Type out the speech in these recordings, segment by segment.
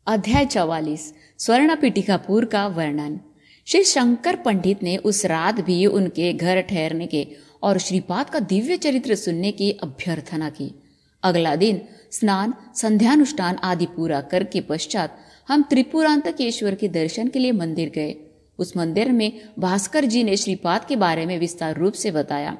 अध्याय 44 स्वर्ण पीठिकापुर का वर्णन। श्री शंकर पंडित ने उस रात भी उनके घर ठहरने के और श्रीपाद का दिव्य चरित्र सुनने की अभ्यर्थना की। अगला दिन स्नान संध्यानुष्ठान आदि पूरा करके पश्चात हम त्रिपुरांतकेश्वर के दर्शन के लिए मंदिर गए। उस मंदिर में भास्कर जी ने श्रीपाद के बारे में विस्तार रूप से बताया।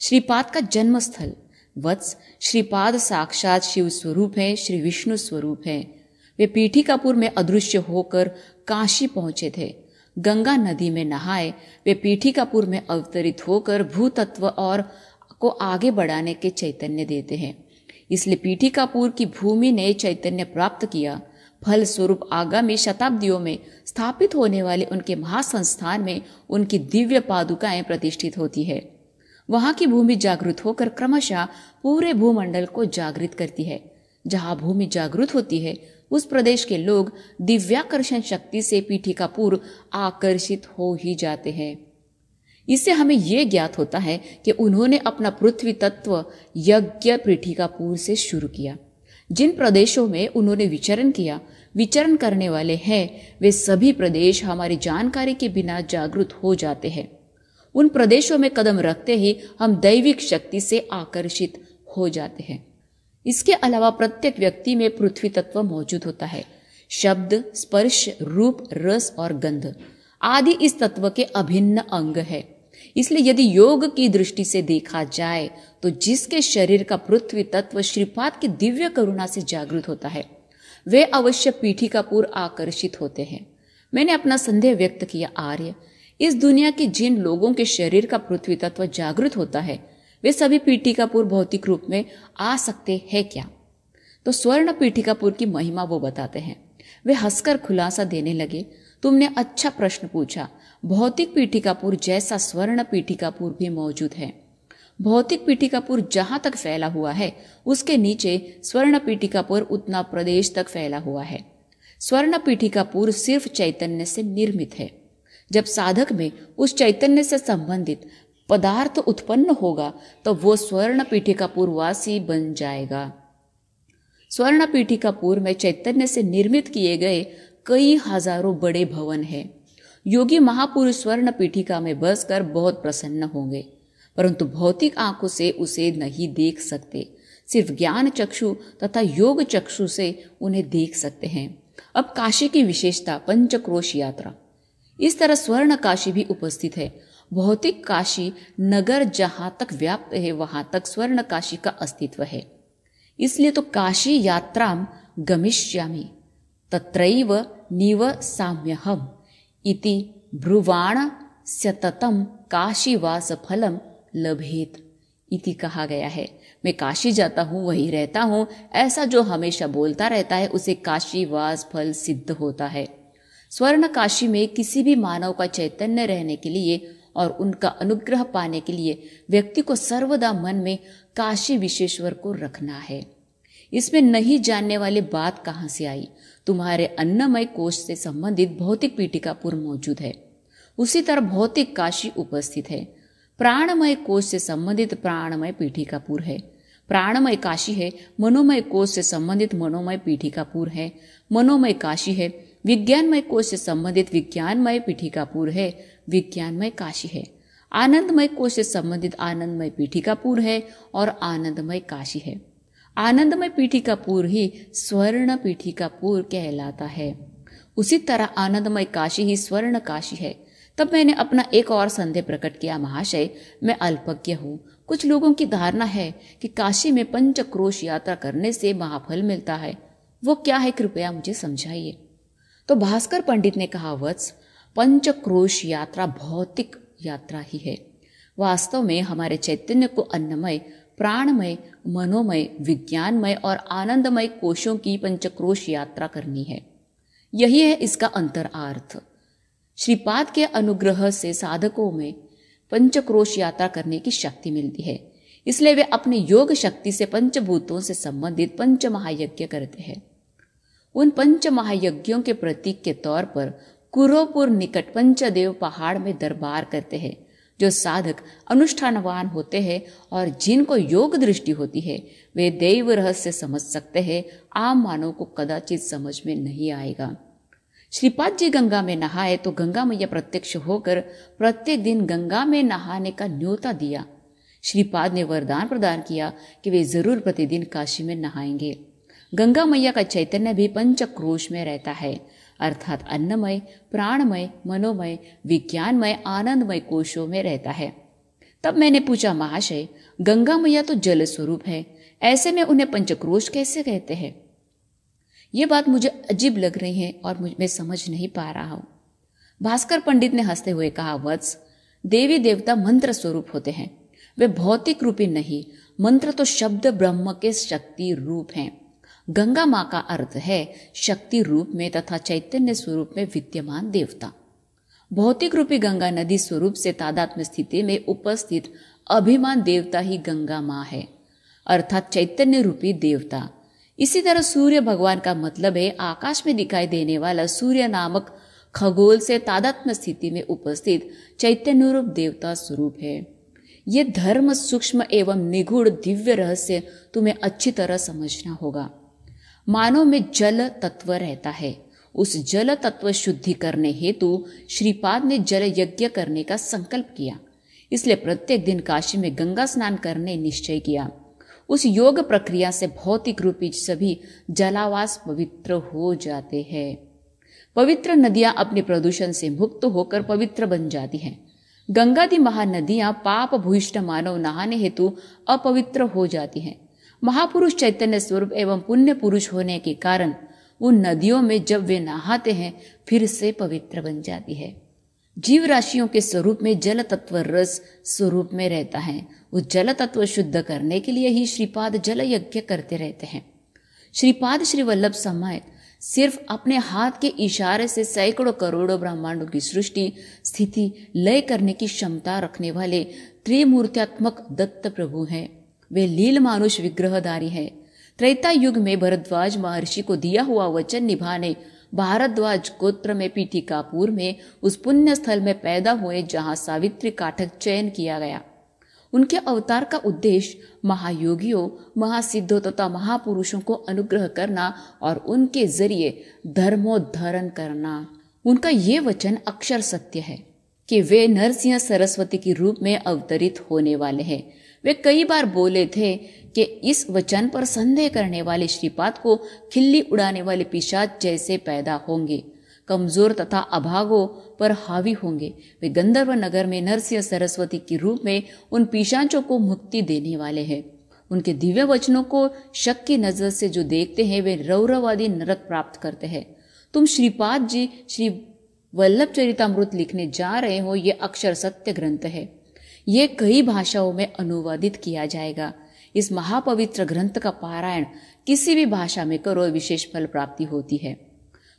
श्रीपाद का जन्म स्थल वत्स, श्रीपाद साक्षात शिव स्वरूप है, श्री विष्णु स्वरूप है। वे पीठिकापुर में अदृश्य होकर काशी पहुंचे थे। गंगा नदी में नहाए वे पीठिकापुर में अवतरित होकर भूतत्व और को आगे बढ़ाने के चैतन्य देते हैं। इसलिए पीठिकापुर की भूमि ने चैतन्य प्राप्त किया। फल स्वरूप आगामी शताब्दियों में स्थापित होने वाले उनके महासंस्थान में उनकी दिव्य पादुकाएं प्रतिष्ठित होती है। वहां की भूमि जागृत होकर क्रमशः पूरे भूमंडल को जागृत करती है। जहां भूमि जागृत होती है उस प्रदेश के लोग दिव्याकर्षण शक्ति से पीठिकापुर आकर्षित हो ही जाते हैं। इससे हमें यह ज्ञात होता है कि उन्होंने अपना पृथ्वी तत्व यज्ञ पीठिकापुर से शुरू किया। जिन प्रदेशों में उन्होंने विचरण करने वाले हैं वे सभी प्रदेश हमारी जानकारी के बिना जागृत हो जाते हैं। उन प्रदेशों में कदम रखते ही हम दैविक शक्ति से आकर्षित हो जाते हैं। इसके अलावा प्रत्येक व्यक्ति में पृथ्वी तत्व मौजूद होता है। शब्द, स्पर्श, रूप, रस और गंध आदि इस तत्व के अभिन्न अंग है। इसलिए यदि योग की दृष्टि से देखा जाए तो जिसके शरीर का पृथ्वी तत्व श्रीपाद की दिव्य करुणा से जागृत होता है वे अवश्य पीठिकापुर आकर्षित होते हैं। मैंने अपना संदेह व्यक्त किया, आर्य, इस दुनिया के जिन लोगों के शरीर का पृथ्वी तत्व जागृत होता है वे सभी पीठिकापुर भौतिक रूप में आ सकते हैं क्या? तो स्वर्ण पीठिकापुर की महिमा वो बताते हैं। वे हंसकर खुलासा देने लगे, तुमने अच्छा प्रश्न पूछा। भौतिक पीठिकापुर जैसा स्वर्ण पीठिकापुर भी मौजूद है। भौतिक पीठिकापुर जहां तक फैला हुआ है उसके नीचे स्वर्ण पीठिकापुर उतना प्रदेश तक फैला हुआ है। स्वर्ण पीठिकापुर सिर्फ चैतन्य से निर्मित है। जब साधक में उस चैतन्य से संबंधित पदार्थ उत्पन्न होगा तो वो स्वर्ण पीठिकापुर वासी बन जाएगा। स्वर्ण पीठिकापुर में चैतन्य से निर्मित किए गए कई हजारों बड़े भवन हैं। योगी महापुरुष स्वर्ण पीठिका में बसकर बहुत प्रसन्न होंगे, परंतु भौतिक आंखों से उसे नहीं देख सकते। सिर्फ ज्ञान चक्षु तथा योग चक्षु से उन्हें देख सकते हैं। अब काशी की विशेषता पंचक्रोश यात्रा। इस तरह स्वर्ण काशी भी उपस्थित है। भौतिक काशी नगर जहां तक व्याप्त है वहां तक स्वर्ण काशी का अस्तित्व है। इसलिए तो काशी यात्राम गमिष्यामि तत्रैव निवसाम्यहम् इति ब्रुवाण सततम काशीवास फलम लभेत इति कहा गया है। मैं काशी जाता हूँ, वहीं रहता हूँ, ऐसा जो हमेशा बोलता रहता है उसे काशीवास फल सिद्ध होता है। स्वर्ण काशी में किसी भी मानव का चैतन्य रहने के लिए और उनका अनुग्रह पाने के लिए व्यक्ति को सर्वदा मन में काशी विश्वेश्वर को रखना है। इसमें नहीं जानने वाली बात कहाँ से आई? तुम्हारे अन्नमय कोश से संबंधित भौतिक पीठिकापुर मौजूद है, उसी तरह भौतिक काशी उपस्थित है। प्राणमय कोश से संबंधित प्राणमय पीठिकापुर है। प्राणमय काशी है। मनोमय कोश से संबंधित मनोमय पीठिकापुर है। मनोमय काशी है। विज्ञानमय कोश से संबंधित विज्ञानमय पीठिकापुर है। विज्ञानमय काशी है। आनंदमय कोश से संबंधित आनंदमय पीठिकापुर है और आनंदमय काशी है। आनंदमय पीठिकापुर ही स्वर्ण पीठिकापुर कहलाता है। उसी तरह आनंदमय काशी ही स्वर्ण काशी है। तब मैंने अपना एक और संदेह प्रकट किया, महाशय, मैं अल्पज्ञ हूँ। कुछ लोगों की धारणा है कि काशी में पंचक्रोश यात्रा करने से महाफल मिलता है। वो क्या है, कृपया मुझे समझाइए। तो भास्कर पंडित ने कहा, वत्स, पंचक्रोश यात्रा भौतिक यात्रा ही है। वास्तव में हमारे चैतन्य को अन्नमय, प्राणमय, मनोमय, विज्ञानमय और आनंदमय कोशों की पंचक्रोश यात्रा करनी है। यही है इसका अंतरार्थ। श्रीपाद के अनुग्रह से साधकों में पंचक्रोश यात्रा करने की शक्ति मिलती है। इसलिए वे अपने योग शक्ति से पंचभूतों से संबंधित पंच महायज्ञ करते हैं। उन पंच महायज्ञों के प्रतीक के तौर पर कुरोपुर निकट पंचदेव पहाड़ में दरबार करते हैं, जो साधक अनुष्ठानवान होते हैं और जिनको योग दृष्टि होती है वे दैव रहस्य समझ सकते हैं, आम मानव को कदाचित समझ में नहीं आएगा। श्रीपाद जी गंगा में नहाए तो गंगा मैया प्रत्यक्ष होकर प्रत्येक दिन गंगा में नहाने का न्योता दिया। श्रीपाद ने वरदान प्रदान किया कि वे जरूर प्रतिदिन काशी में नहाएंगे। गंगा मैया का चैतन्य भी पंचक्रोश में रहता है, अर्थात अन्नमय, प्राणमय, मनोमय, विज्ञानमय, आनंदमय कोशों में रहता है। तब मैंने पूछा, महाशय गंगा मैया तो जल स्वरूप है, ऐसे में उन्हें पंचक्रोश कैसे कहते हैं? ये बात मुझे अजीब लग रही है और मैं समझ नहीं पा रहा हूं। भास्कर पंडित ने हंसते हुए कहा, वत्स, देवी देवता मंत्र स्वरूप होते हैं, वे भौतिक रूपी नहीं। मंत्र तो शब्द ब्रह्म के शक्ति रूप हैं। गंगा मां का अर्थ है शक्ति रूप में तथा चैतन्य स्वरूप में विद्यमान देवता। भौतिक रूपी गंगा नदी स्वरूप से तादात्म्य स्थिति में उपस्थित अभिमान देवता ही गंगा मां है, अर्थात चैतन्य रूपी देवता। इसी तरह सूर्य भगवान का मतलब है आकाश में दिखाई देने वाला सूर्य नामक खगोल से तादात्म्य स्थिति में उपस्थित चैतन्य रूप देवता स्वरूप है। ये धर्म सूक्ष्म एवं निगूढ़ दिव्य रहस्य तुम्हें अच्छी तरह समझना होगा। मानव में जल तत्व रहता है। उस जल तत्व शुद्धि करने हेतु श्रीपाद ने जल यज्ञ करने का संकल्प किया, इसलिए प्रत्येक दिन काशी में गंगा स्नान करने निश्चय किया। उस योग प्रक्रिया से भौतिक रूपी सभी जलावास पवित्र हो जाते हैं। पवित्र नदियां अपने प्रदूषण से मुक्त होकर पवित्र बन जाती हैं। गंगादि महानदियां पाप भूइष्ट मानव नहाने हेतु अपवित्र हो जाती हैं। महापुरुष चैतन्य स्वरूप एवं पुण्य पुरुष होने के कारण उन नदियों में जब वे नहाते हैं फिर से पवित्र बन जाती है। जीव राशियों के स्वरूप में जल तत्व रस स्वरूप में रहता है। उस जल तत्व शुद्ध करने के लिए ही श्रीपाद जल यज्ञ करते रहते हैं। श्रीपाद श्री वल्लभ समय सिर्फ अपने हाथ के इशारे से सैकड़ों करोड़ों ब्रह्मांडों की सृष्टि स्थिति लय करने की क्षमता रखने वाले त्रिमूर्त्यात्मक दत्त प्रभु हैं। वे लील मानुष विग्रहधारी हैं। त्रेता युग में भरद्वाज महर्षि को दिया हुआ वचन निभाने भारद्वाज गोत्र में पीठिकापुर में उस पुण्य स्थल में पैदा हुए जहां सावित्री काठक चयन किया गया। उनके अवतार का उद्देश्य महायोगियों, महासिद्धों तथा महापुरुषों को अनुग्रह करना और उनके जरिए धर्मोद्धरण करना। उनका ये वचन अक्षर सत्य है कि वे नरसिंह सरस्वती के रूप में अवतरित होने वाले हैं। वे कई बार बोले थे कि इस वचन पर संदेह करने वाले श्रीपाद को खिल्ली उड़ाने वाले पिशाच जैसे पैदा होंगे, कमजोर तथा अभागों पर हावी होंगे। वे गंधर्व नगर में नरसिंह सरस्वती के रूप में उन पिशाचों को मुक्ति देने वाले हैं। उनके दिव्य वचनों को शक की नजर से जो देखते हैं वे रौरवादी नरक प्राप्त करते हैं। तुम श्रीपाद जी श्री वल्लभ चरितामृत लिखने जा रहे हो, ये अक्षर सत्य ग्रंथ है। ये कई भाषाओं में अनुवादित किया जाएगा। इस महापवित्र ग्रंथ का पारायण किसी भी भाषा में करो, विशेष फल प्राप्ति होती है।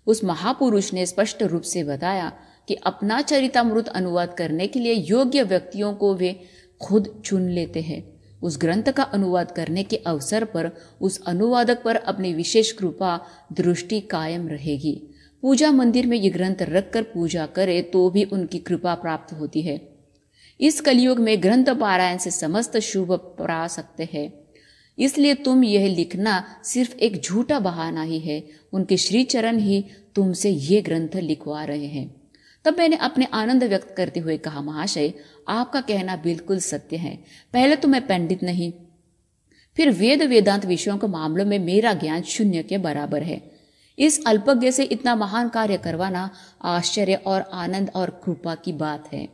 उस महापुरुष ने स्पष्ट रूप से बताया कि अपना चरितामृत अनुवाद करने के लिए योग्य व्यक्तियों को वे खुद चुन लेते हैं। उस ग्रंथ का अनुवाद करने के अवसर पर उस अनुवादक पर अपनी विशेष कृपा दृष्टि कायम रहेगी। पूजा मंदिर में ये ग्रंथ रखकर पूजा करे तो भी उनकी कृपा प्राप्त होती है। इस कलयुग में ग्रंथ पारायण से समस्त शुभ पा सकते हैं। इसलिए तुम यह लिखना सिर्फ एक झूठा बहाना ही है। उनके श्री चरण ही तुमसे ये ग्रंथ लिखवा रहे हैं। तब मैंने अपने आनंद व्यक्त करते हुए कहा, महाशय आपका कहना बिल्कुल सत्य है। पहले तो मैं पंडित नहीं, फिर वेद वेदांत विषयों के मामलों में मेरा ज्ञान शून्य के बराबर है। इस अल्पज्ञ से इतना महान कार्य करवाना आश्चर्य और आनंद और कृपा की बात है।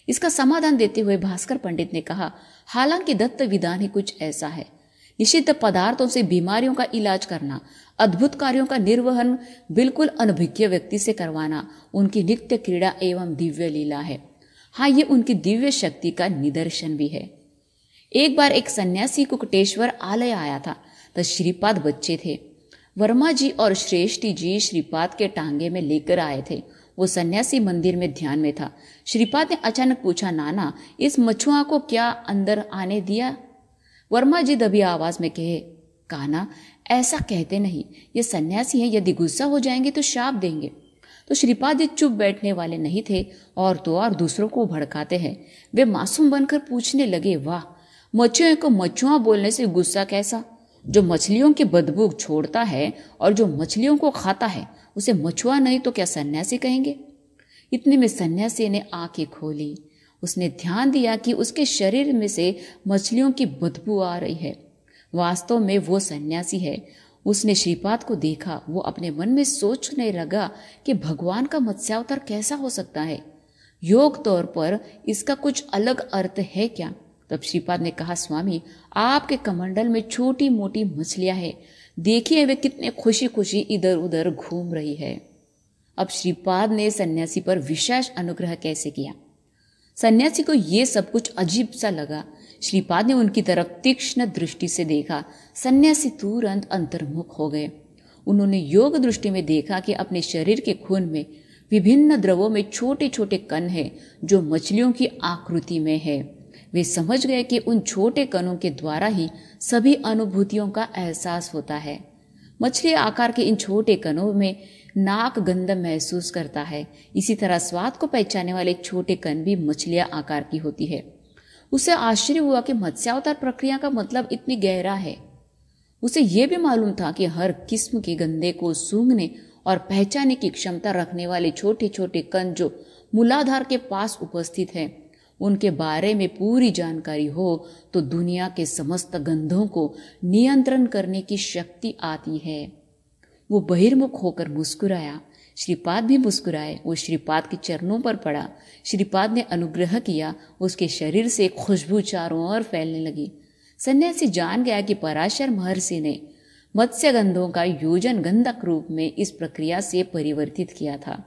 इसका समाधान देते हुए भास्कर पंडित ने कहा, हालांकि दत्त विधान ही कुछ ऐसा है। निषिद्ध पदार्थों से बीमारियों का इलाज करना, अद्भुत कार्यों का निर्वहन बिल्कुल अनभिज्ञ व्यक्ति से करवाना उनकी नित्य क्रीड़ा एवं दिव्य लीला है। हाँ, ये उनकी दिव्य शक्ति का निदर्शन भी है। एक बार एक सन्यासी कुकटेश्वर आलय आया था तो श्रीपाद बच्चे थे। वर्मा जी और श्रेष्ठी जी श्रीपाद के टांगे में लेकर आए थे। वो सन्यासी मंदिर में ध्यान में था। श्रीपाद ने अचानक पूछा, नाना इस मछुआ को क्या अंदर आने दिया? वर्मा जी दबी आवाज में कहे, कान्हा ऐसा कहते नहीं, ये सन्यासी है, यदि गुस्सा हो जाएंगे तो शाप देंगे। तो श्रीपाद जी चुप बैठने वाले नहीं थे और तो और दूसरों को भड़काते हैं। वे मासूम बनकर पूछने लगे, वाह, मच्छियों को मछुआ बोलने से गुस्सा कैसा? जो मछलियों की बदबू छोड़ता है और जो मछलियों को खाता है उसे मछुआ नहीं तो क्या सन्यासी कहेंगे? इतने में सन्यासी ने आंखें खोली। उसने ध्यान दिया कि उसके शरीर में से मछलियों की बदबू आ रही है। वास्तव में वो सन्यासी है। उसने श्रीपाद को देखा। वो अपने मन में सोचने लगा कि भगवान का मत्स्यावतार कैसा हो सकता है? योग तौर पर इसका कुछ अलग अर्थ है क्या? तब श्रीपाद ने कहा, स्वामी, आपके कमंडल में छोटी मोटी मछलियां हैं, देखिए वे कितने खुशी खुशी इधर उधर घूम रही है। अब श्रीपाद ने सन्यासी पर विशेष अनुग्रह कैसे किया? सन्यासी को ये सब कुछ अजीब सा लगा। श्रीपाद ने उनकी तरफ तीक्ष्ण दृष्टि से देखा। सन्यासी तुरंत अंतर्मुख हो गए। उन्होंने योग दृष्टि में देखा कि अपने शरीर के खून में विभिन्न द्रवों में छोटे छोटे कण हैं जो मछलियों की आकृति में है। वे समझ गए कि उन छोटे कणों के द्वारा ही सभी अनुभूतियों का एहसास होता है। मछली आकार के इन छोटे कणों में नाक गंध महसूस करता है। इसी तरह स्वाद को पहचानने वाले छोटे कण भी मछलियां आकार की होती है। उसे आश्चर्य हुआ कि मत्स्यावतार प्रक्रिया का मतलब इतनी गहरा है। उसे यह भी मालूम था कि हर किस्म के गंधे को सूंघने और पहचानने की क्षमता रखने वाले छोटे छोटे कण जो मूलाधार के पास उपस्थित हैं, उनके बारे में पूरी जानकारी हो तो दुनिया के समस्त गंधों को नियंत्रण करने की शक्ति आती है। वो बहिर्मुख होकर मुस्कुराया। श्रीपाद भी मुस्कुराए। वो श्रीपाद के चरणों पर पड़ा। श्रीपाद ने अनुग्रह किया। उसके शरीर से खुशबू चारों ओर फैलने लगी। सन्यासी जान गया कि पराशर महर्षि ने मत्स्य गंधों का योजन गंधक रूप में इस प्रक्रिया से परिवर्तित किया था।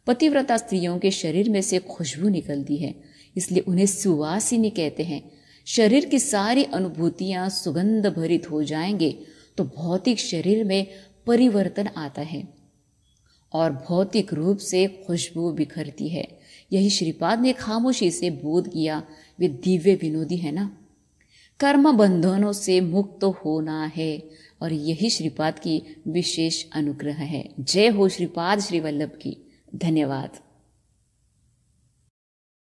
पतिव्रता स्त्रियों के शरीर में से खुशबू निकलती है, इसलिए उन्हें सुवासिनी कहते हैं। शरीर की सारी अनुभूतियां सुगंध भरित हो जाएंगे तो भौतिक शरीर में परिवर्तन आता है और भौतिक रूप से खुशबू बिखरती है। यही श्रीपाद ने खामोशी से बोध किया। वे दिव्य विनोदी है ना। कर्म बंधनों से मुक्त होना है और यही श्रीपाद की विशेष अनुग्रह है। जय हो श्रीपाद श्री वल्लभ की। धन्यवाद।